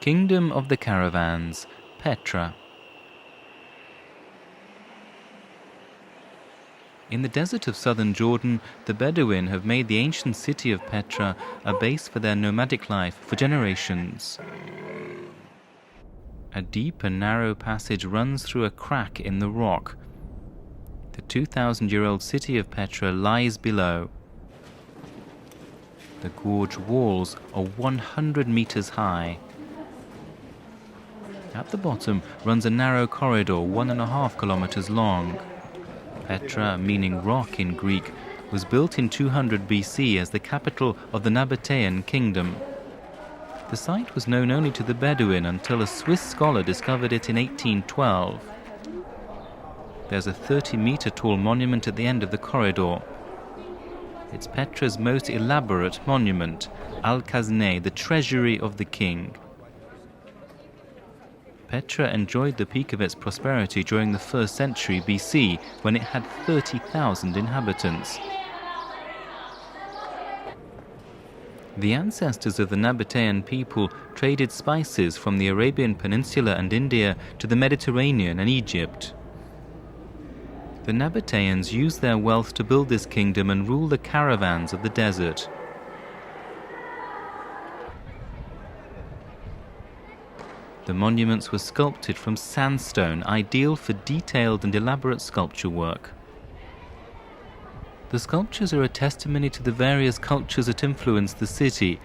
Kingdom of the Caravans, Petra. In the desert of southern Jordan, the Bedouin have made the ancient city of Petra a base for their nomadic life for generations. A deep and narrow passage runs through a crack in the rock. The 2,000-year-old city of Petra lies below. The gorge walls are 100 meters high. At the bottom runs a narrow corridor 1.5 kilometers long. Petra, meaning rock in Greek, was built in 200 BC as the capital of the Nabataean kingdom. The site was known only to the Bedouin until a Swiss scholar discovered it in 1812. There's a 30-meter tall monument at the end of the corridor. It's Petra's most elaborate monument, Al-Khazneh, the Treasury of the king. Petra enjoyed the peak of its prosperity during the 1st century BC, when it had 30,000 inhabitants. The ancestors of the Nabataean people traded spices from the Arabian Peninsula and India to the Mediterranean and Egypt. The Nabataeans used their wealth to build this kingdom and rule the caravans of the desert. The monuments were sculpted from sandstone, ideal for detailed and elaborate sculpture work. The sculptures are a testimony to the various cultures that influenced the city.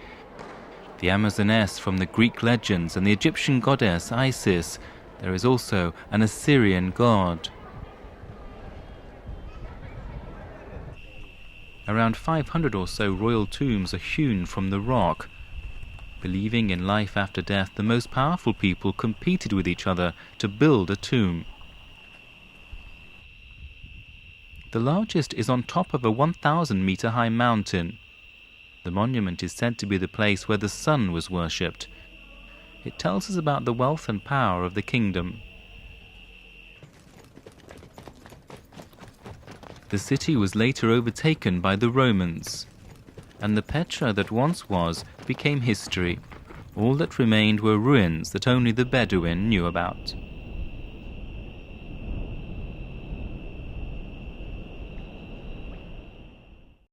The Amazoness from the Greek legends and the Egyptian goddess Isis. There is also an Assyrian god. Around 500 or so royal tombs are hewn from the rock. Believing in life after death, the most powerful people competed with each other to build a tomb. The largest is on top of a 1,000-meter high mountain. The monument is said to be the place where the sun was worshipped. It tells us about the wealth and power of the kingdom. The city was later overtaken by the Romans, and the Petra that once was became history. All that remained were ruins that only the Bedouin knew about.